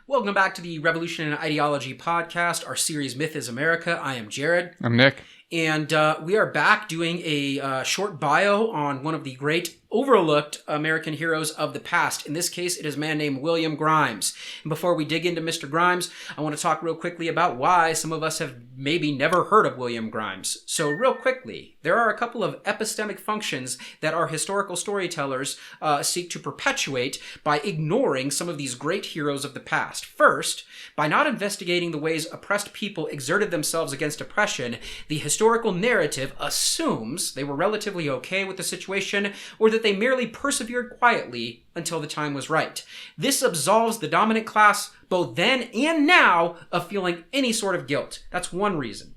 Welcome back to the Revolution and Ideology podcast, our series Myth is America. I am Jared. I'm Nick. And we are back doing a short bio on one of the great overlooked American heroes of the past. In this case, it is a man named William Grimes. And before we dig into Mr. Grimes, I want to talk real quickly about why some of us have maybe never heard of William Grimes. So real quickly, there are a couple of epistemic functions that our historical storytellers seek to perpetuate by ignoring some of these great heroes of the past. First, by not investigating the ways oppressed people exerted themselves against oppression, the historical narrative assumes they were relatively okay with the situation or that they merely persevered quietly until the time was right. This absolves the dominant class, both then and now, of feeling any sort of guilt. That's one reason.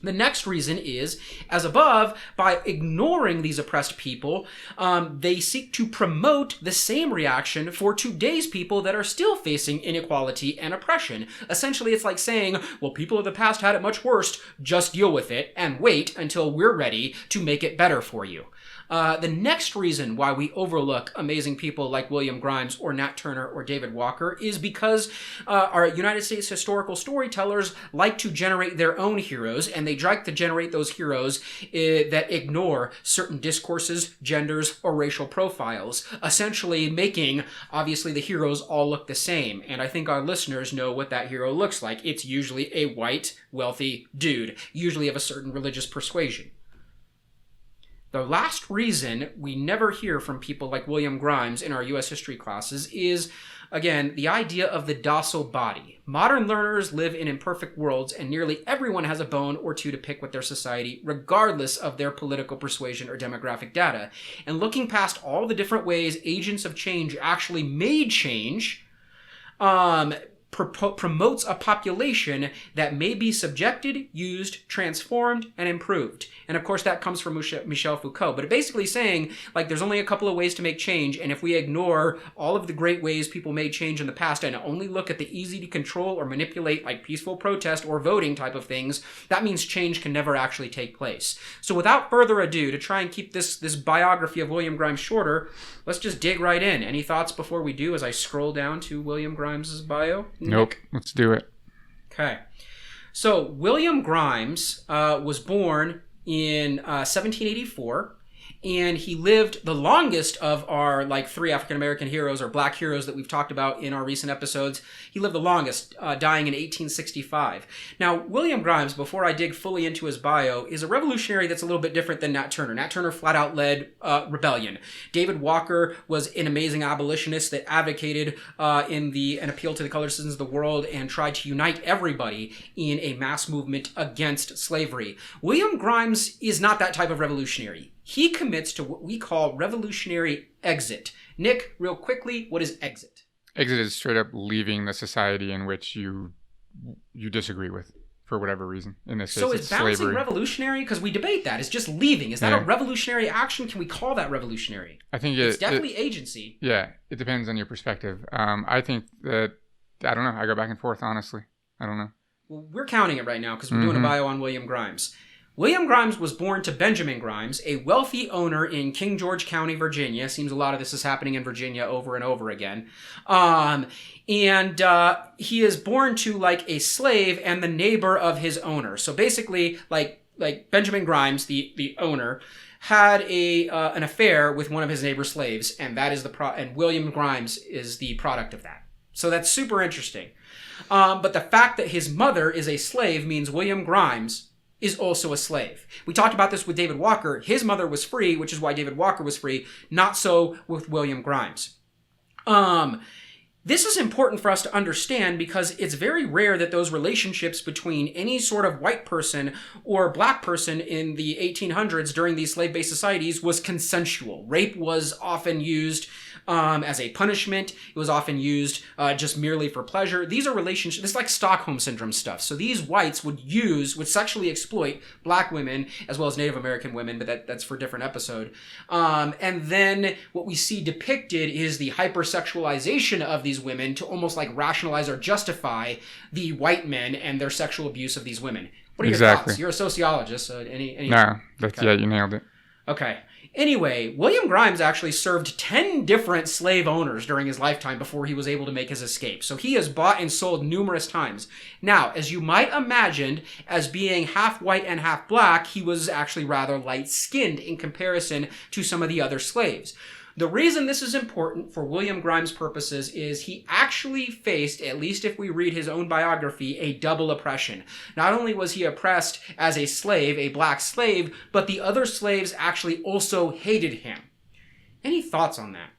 The next reason is, as above, by ignoring these oppressed people, they seek to promote the same reaction for today's people that are still facing inequality and oppression. Essentially, it's like saying, well, people of the past had it much worse, just deal with it and wait until we're ready to make it better for you. The next reason why we overlook amazing people like William Grimes or Nat Turner or David Walker is because our United States historical storytellers like to generate their own heroes, and they like to generate those heroes that ignore certain discourses, genders, or racial profiles, essentially making, obviously, the heroes all look the same. And I think our listeners know what that hero looks like. It's usually a white, wealthy dude, usually of a certain religious persuasion. The last reason we never hear from people like William Grimes in our U.S. history classes is, again, the idea of the docile body. Modern learners live in imperfect worlds, and nearly everyone has a bone or two to pick with their society, regardless of their political persuasion or demographic data. And looking past all the different ways agents of change actually made change, promotes a population that may be subjected, used, transformed, and improved. And of course that comes from Michel Foucault. But basically saying, like, there's only a couple of ways to make change, and if we ignore all of the great ways people made change in the past and only look at the easy to control or manipulate, like peaceful protest or voting type of things, that means change can never actually take place. So without further ado, to try and keep this biography of William Grimes shorter, let's just dig right in. Any thoughts before we do as I scroll down to William Grimes' bio? Nope. Let's do it. Okay. So William Grimes was born in 1784, and he lived the longest of our three African-American heroes or black heroes that we've talked about in our recent episodes. He lived the longest, dying in 1865. Now, William Grimes, before I dig fully into his bio, is a revolutionary that's a little bit different than Nat Turner. Nat Turner flat out led rebellion. David Walker was an amazing abolitionist that advocated an appeal to the colored citizens of the world and tried to unite everybody in a mass movement against slavery. William Grimes is not that type of revolutionary. He commits to what we call revolutionary exit. Nick, real quickly, what is exit? Exit is straight up leaving the society in which you disagree with for whatever reason. In this case, so it's is bouncing slavery. Revolutionary? Because we debate that. It's just leaving. Is that a revolutionary action? Can we call that revolutionary? I think it's definitely agency. Yeah, it depends on your perspective. I think that, I don't know. I go back and forth, honestly. I don't know. Well, we're counting it right now because we're doing a bio on William Grimes. William Grimes was born to Benjamin Grimes, a wealthy owner in King George County, Virginia. Seems a lot of this is happening in Virginia over and over again. And he is born to a slave and the neighbor of his owner. So basically, like Benjamin Grimes, the owner, had an affair with one of his neighbor's slaves, and that is and William Grimes is the product of that. So that's super interesting. But the fact that his mother is a slave means William Grimes is also a slave. We talked about this with David Walker. His mother was free, which is why David Walker was free. Not so with William Grimes. This is important for us to understand because it's very rare that those relationships between any sort of white person or black person in the 1800s during these slave-based societies was consensual. Rape was often used as a punishment. It was often used just merely for pleasure. These are relationships. This is like Stockholm Syndrome stuff. So these whites would sexually exploit black women as well as Native American women, but that's for a different episode. And then what we see depicted is the hypersexualization of these women to almost rationalize or justify the white men and their sexual abuse of these women. What are your thoughts? You're a sociologist. No, yeah, you nailed it. Okay. Anyway, William Grimes actually served 10 different slave owners during his lifetime before he was able to make his escape. So he has bought and sold numerous times. Now, as you might imagine, as being half white and half black, he was actually rather light-skinned in comparison to some of the other slaves. The reason this is important for William Grimes' purposes is he actually faced, at least if we read his own biography, a double oppression. Not only was he oppressed as a slave, a black slave, but the other slaves actually also hated him. Any thoughts on that?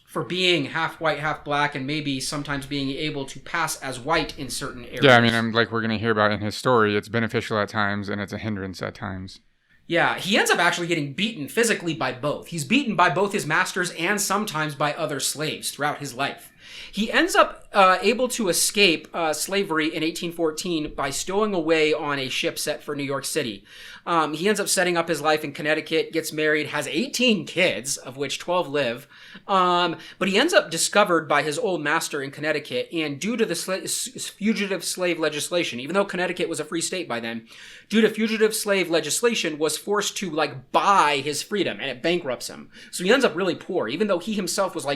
For being half white, half black, and maybe sometimes being able to pass as white in certain areas. Yeah, I mean, like we're going to hear about in his story, it's beneficial at times and it's a hindrance at times. Yeah, he ends up actually getting beaten physically by both. He's beaten by both his masters and sometimes by other slaves throughout his life. He ends up able to escape slavery in 1814 by stowing away on a ship set for New York City. He ends up setting up his life in Connecticut, gets married, has 18 kids, of which 12 live. But he ends up discovered by his old master in Connecticut, and due to the fugitive slave legislation, even though Connecticut was a free state by then, due to fugitive slave legislation, was forced to buy his freedom, and it bankrupts him. So he ends up really poor, even though he himself was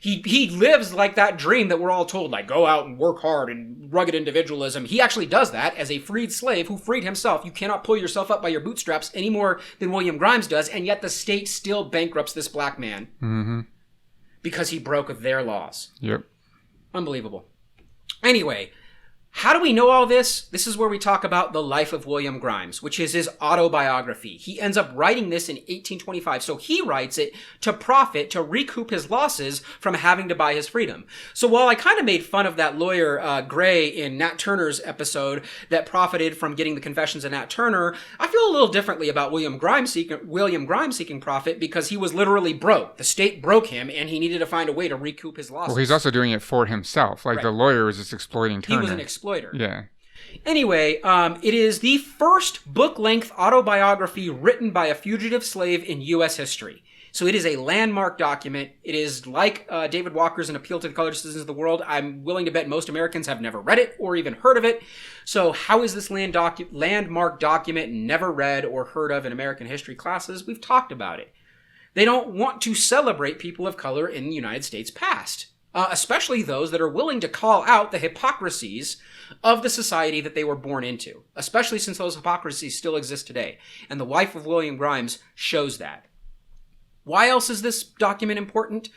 he lives like that dream that we're all told, go out and work hard and rugged individualism. He actually does that as a freed slave who freed himself. You cannot pull yourself up by your bootstraps any more than William Grimes does, and yet the state still bankrupts this black man because he broke their laws. Yep. Unbelievable. Anyway, how do we know all this? This is where we talk about the life of William Grimes, which is his autobiography. He ends up writing this in 1825. So he writes it to profit, to recoup his losses from having to buy his freedom. So while I kind of made fun of that lawyer, Gray, in Nat Turner's episode that profited from getting the confessions of Nat Turner, I feel a little differently about William Grimes seeking profit because he was literally broke. The state broke him and he needed to find a way to recoup his losses. Well, he's also doing it for himself. Right. The lawyer was just exploiting Turner. He was an exploiter. Yeah. Anyway, it is the first book-length autobiography written by a fugitive slave in U.S. history. So it is a landmark document. It is like David Walker's An Appeal to the Colored Citizens of the World. I'm willing to bet most Americans have never read it or even heard of it. So how is this landmark document never read or heard of in American history classes? We've talked about it. They don't want to celebrate people of color in the United States past. Especially those that are willing to call out the hypocrisies of the society that they were born into, especially since those hypocrisies still exist today. And the life of William Grimes shows that. Why else is this document important?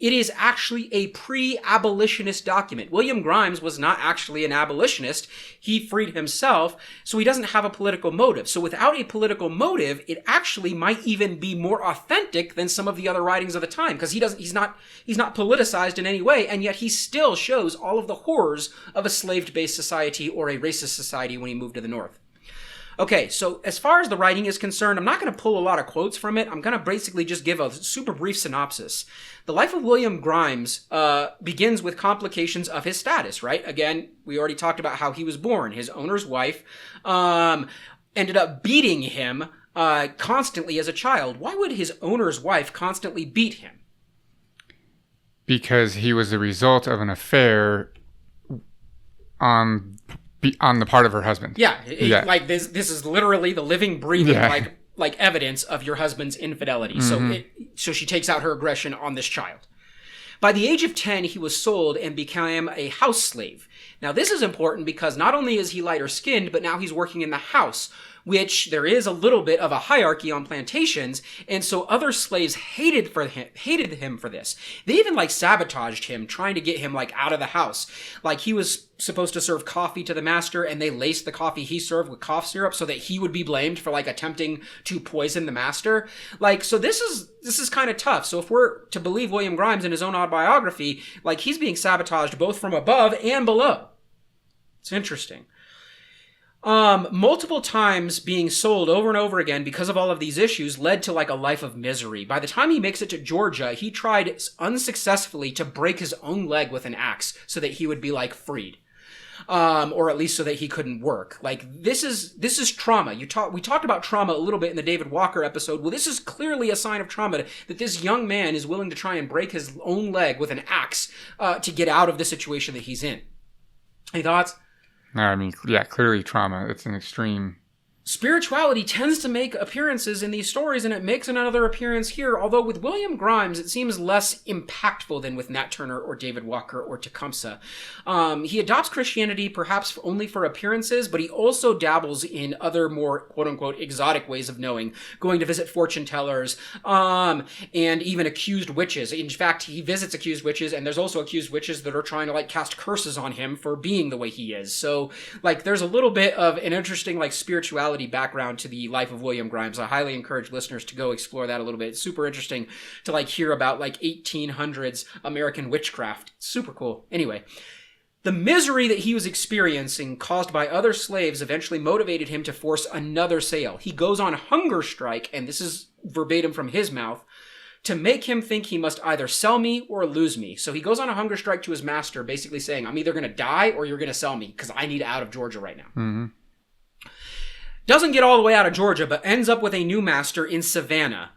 It is actually a pre-abolitionist document. William Grimes was not actually an abolitionist. He freed himself, so he doesn't have a political motive. So without a political motive, it actually might even be more authentic than some of the other writings of the time, because he's not politicized in any way, and yet he still shows all of the horrors of a slave-based society or a racist society when he moved to the North. Okay, so as far as the writing is concerned, I'm not going to pull a lot of quotes from it. I'm going to basically just give a super brief synopsis. The life of William Grimes begins with complications of his status, right? Again, we already talked about how he was born. His owner's wife ended up beating him constantly as a child. Why would his owner's wife constantly beat him? Because he was the result of an affair on the part of her husband. Yeah. This is literally the living, breathing, like evidence of your husband's infidelity. So she takes out her aggression on this child. By the age of 10, he was sold and became a house slave. Now, this is important because not only is he lighter skinned, but now he's working in the house, which there is a little bit of a hierarchy on plantations, and so other slaves hated him for this. They even sabotaged him, trying to get him out of the house. He was supposed to serve coffee to the master, and they laced the coffee he served with cough syrup so that he would be blamed for attempting to poison the master. So this is kind of tough. So if we're to believe William Grimes in his own autobiography, he's being sabotaged both from above and below. It's interesting. Multiple times being sold over and over again because of all of these issues led to a life of misery. By the time he makes it to Georgia, he tried unsuccessfly to break his own leg with an axe so that he would be freed. Or at least so that he couldn't work. This is trauma. We talked about trauma a little bit in the David Walker episode. Well, this is clearly a sign of trauma that this young man is willing to try and break his own leg with an axe to get out of the situation that he's in. Any thoughts? No, I mean, yeah, clearly trauma. It's an extreme Spirituality tends to make appearances in these stories, and it makes another appearance here, although with William Grimes, it seems less impactful than with Nat Turner or David Walker or Tecumseh. He adopts Christianity perhaps only for appearances, but he also dabbles in other more quote-unquote exotic ways of knowing, going to visit fortune tellers, and even accused witches. In fact, he visits accused witches, and there's also accused witches that are trying to, like, cast curses on him for being the way he is. So, like, there's a little bit of an interesting, like, spirituality background to the life of William Grimes. I highly encourage listeners to go explore that a little bit. It's super interesting to, like, hear about, like, 1800s American witchcraft. It's super cool. Anyway, the misery that he was experiencing caused by other slaves eventually motivated him to force another sale. He goes on hunger strike, and this is verbatim from his mouth, to make him think he must either sell me or lose me. So he goes on a hunger strike to his master, basically saying, I'm either going to die or you're going to sell me because I need out of Georgia right now. Mm-hmm. Doesn't get all the way out of Georgia, but ends up with a new master in Savannah,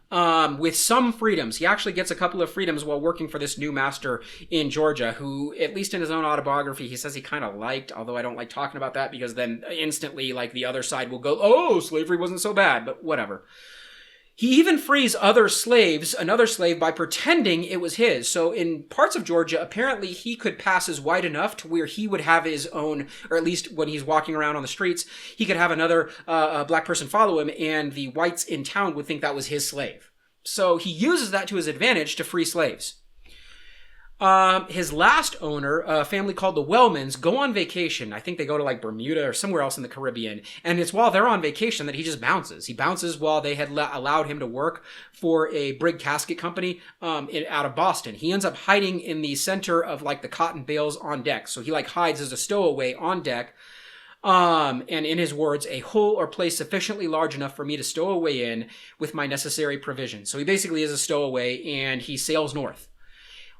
with some freedoms. He actually gets a couple of freedoms while working for this new master in Georgia, who, at least in his own autobiography, he says he kind of liked, although I don't like talking about that because then instantly, like, the other side will go, oh, slavery wasn't so bad, but whatever. He even frees another slave by pretending it was his. So in parts of Georgia, apparently he could pass as white enough to where he would have his own, or at least when he's walking around on the streets, he could have another black person follow him, and the whites in town would think that was his slave. So he uses that to his advantage to free slaves. His last owner, a family called the Wellmans, go on vacation. I think they go to, like, Bermuda or somewhere else in the Caribbean. And it's while they're on vacation that he just bounces. He bounces while they had allowed him to work for a brig casket company out of Boston. He ends up hiding in the center of, like, the cotton bales on deck. So he, like, hides as a stowaway on deck. And in his words, a hole or place sufficiently large enough for me to stow away in with my necessary provisions. So he basically is a stowaway, and he sails north.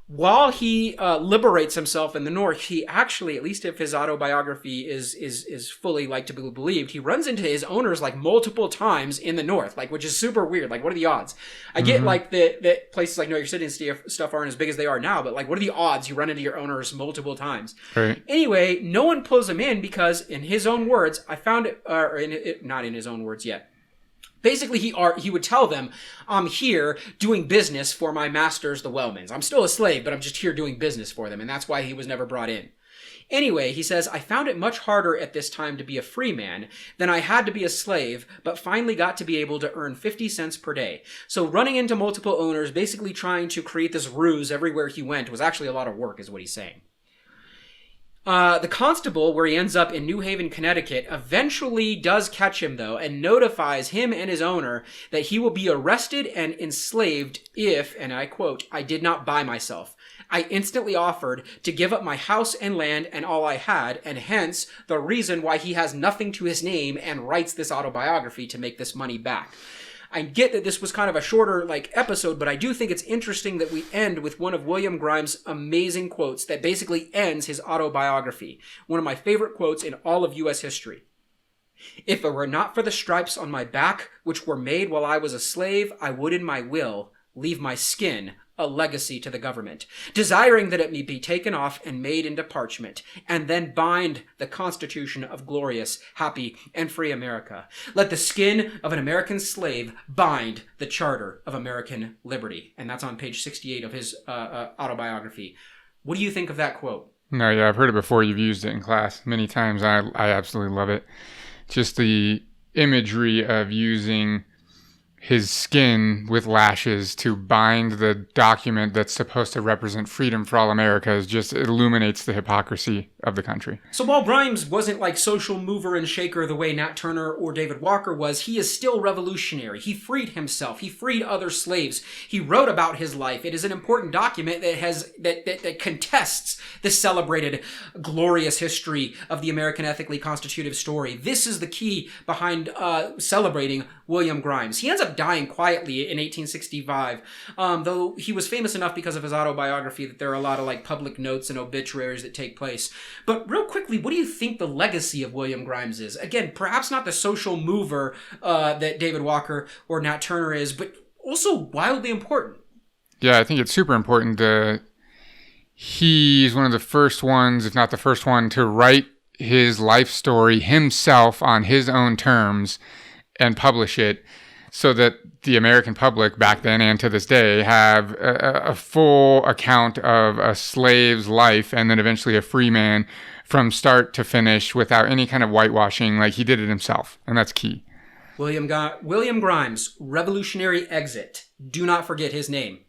While he liberates himself in the north, he actually, at least if his autobiography is fully, like, to be believed, he runs into his owners, like, multiple times in the north, like, which is super weird. Like, what are the odds? I get, like, that places like New York City and stuff aren't as big as they are now, but, like, what are the odds you run into your owners multiple times? Right. Anyway, no one pulls him in because, in his own words, I found it, not in his own words yet. Basically, he would tell them, I'm here doing business for my masters, the Wellmans. I'm still a slave, but I'm just here doing business for them, and that's why he was never brought in. Anyway, he says, I found it much harder at this time to be a free man than I had to be a slave, but finally got to be able to earn 50 cents per day. So running into multiple owners, basically trying to create this ruse everywhere he went, was actually a lot of work, is what he's saying. The constable, where he ends up in New Haven, Connecticut, eventually does catch him, though, and notifies him and his owner that he will be arrested and enslaved if, and I quote, I did not buy myself. I instantly offered to give up my house and land and all I had, and hence the reason why he has nothing to his name and writes this autobiography to make this money back. I get that this was kind of a shorter, like, episode, but I do think it's interesting that we end with one of William Grimes' amazing quotes that basically ends his autobiography. One of my favorite quotes in all of U.S. history. If it were not for the stripes on my back, which were made while I was a slave, I would in my will leave my skin a legacy to the government, desiring that it may be taken off and made into parchment, and then bind the Constitution of glorious, happy, and free America. Let the skin of an American slave bind the Charter of American Liberty. And that's on page 68 of his autobiography. What do you think of that quote? No, yeah, I've heard it before. You've used it in class many times. I absolutely love it. Just the imagery of using his skin with lashes to bind the document that's supposed to represent freedom for all Americans just illuminates the hypocrisy of the country. So while Grimes wasn't like social mover and shaker the way Nat Turner or David Walker was, he is still revolutionary. He freed himself. He freed other slaves. He wrote about his life. It is an important document that contests the celebrated glorious history of the American ethically constitutive story. This is the key behind celebrating William Grimes. He ends up dying quietly in 1865, though he was famous enough because of his autobiography that there are a lot of like public notes and obituaries that take place. But real quickly, what do you think the legacy of William Grimes is? Again, perhaps not the social mover that David Walker or Nat Turner is, but also wildly important. Yeah, I think it's super important. He's one of the first ones, if not the first one, to write his life story himself on his own terms and publish it so that the American public back then and to this day have a full account of a slave's life and then eventually a free man from start to finish without any kind of whitewashing. Like, he did it himself, and that's key. William Grimes, Revolutionary Exit. Do not forget his name.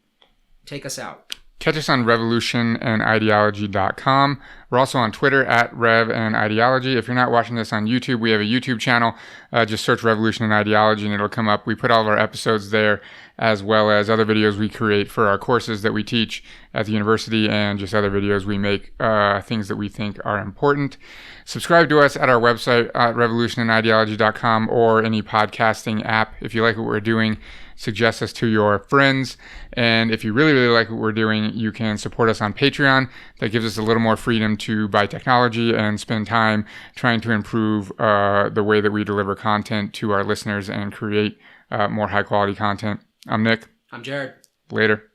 Take us out. Catch us on revolutionandideology.com. We're also on Twitter at Rev and Ideology. If you're not watching this on YouTube, we have a YouTube channel. Just search Revolution and Ideology and it'll come up. We put all of our episodes there, as well as other videos we create for our courses that we teach at the university, and just other videos we make, things that we think are important. Subscribe to us at our website at revolutionandideology.com or any podcasting app. If you like what we're doing, suggest us to your friends. And if you really, really like what we're doing, you can support us on Patreon. That gives us a little more freedom to buy technology and spend time trying to improve the way that we deliver content to our listeners and create more high quality content. I'm Nick. I'm Jared. Later.